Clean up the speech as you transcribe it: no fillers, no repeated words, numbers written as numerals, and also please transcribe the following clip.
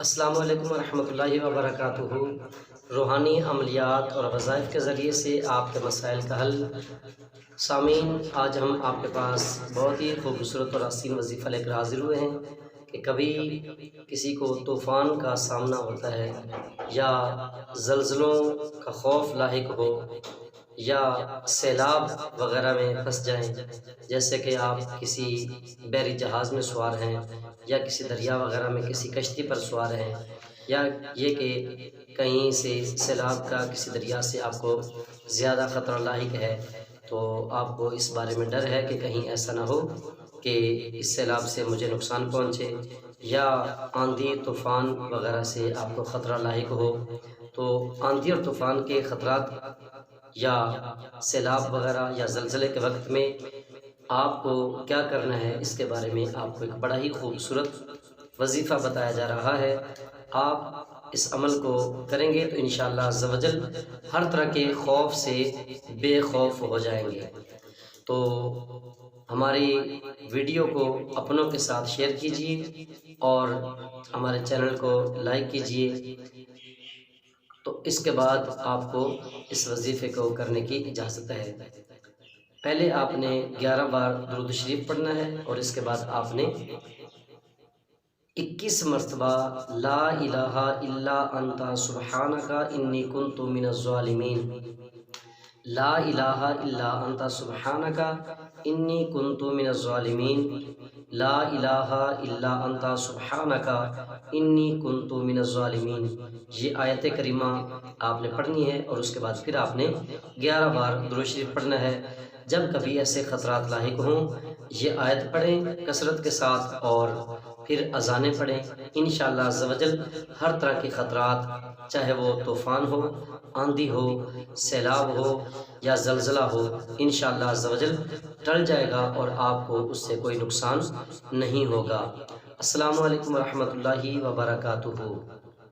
السلام علیکم ورحمۃ اللہ وبرکاتہ۔ روحانی عملیات اور وظائف کے ذریعے سے آپ کے مسائل کا حل۔ سامعین، آج ہم آپ کے پاس بہت ہی خوبصورت اور حسین وظیفہ لے کر حاضر ہوئے ہیں کہ کبھی کسی کو طوفان کا سامنا ہوتا ہے یا زلزلوں کا خوف لاحق ہو یا سیلاب وغیرہ میں پھنس جائیں، جیسے کہ آپ کسی بحری جہاز میں سوار ہیں یا کسی دریا وغیرہ میں کسی کشتی پر سوار ہیں، یا یہ کہ کہیں سے سیلاب کا کسی دریا سے آپ کو زیادہ خطرہ لاحق ہے، تو آپ کو اس بارے میں ڈر ہے کہ کہیں ایسا نہ ہو کہ اس سیلاب سے مجھے نقصان پہنچے یا آندھی طوفان وغیرہ سے آپ کو خطرہ لاحق ہو۔ تو آندھی اور طوفان کے خطرات یا سیلاب وغیرہ یا زلزلے کے وقت میں آپ کو کیا کرنا ہے، اس کے بارے میں آپ کو ایک بڑا ہی خوبصورت وظیفہ بتایا جا رہا ہے۔ آپ اس عمل کو کریں گے تو انشاءاللہ عز و جل ہر طرح کے خوف سے بے خوف ہو جائیں گے۔ تو ہماری ویڈیو کو اپنوں کے ساتھ شیئر کیجیے اور ہمارے چینل کو لائک کیجیے، تو اس کے بعد آپ کو اس وظیفے کو کرنے کی اجازت ہے۔ پہلے آپ نے 11 بار درود شریف پڑھنا ہے اور اس کے بعد آپ نے 21 مرتبہ لا الہ الا انت سبحانک انی کنت من الظالمین، لا الہ الا انت سبحانک انی کنت من الظالمین، لا الہ الا انت سبحانک انی کنت من الظالمین۔ یہ آیت کریمہ آپ نے پڑھنی ہے اور اس کے بعد پھر آپ نے 11 بار درود شریف پڑھنا ہے۔ جب کبھی ایسے خطرات لاحق ہوں، یہ آیت پڑھیں کثرت کے ساتھ اور پھر اذانیں پڑھیں۔ انشاءاللہ عز و جل ہر طرح کے خطرات، چاہے وہ طوفان ہو، آندھی ہو، سیلاب ہو یا زلزلہ ہو، انشاءاللہ عز و جل ٹل جائے گا اور آپ کو اس سے کوئی نقصان نہیں ہوگا۔ السلام علیکم ورحمۃ اللہ وبرکاتہ۔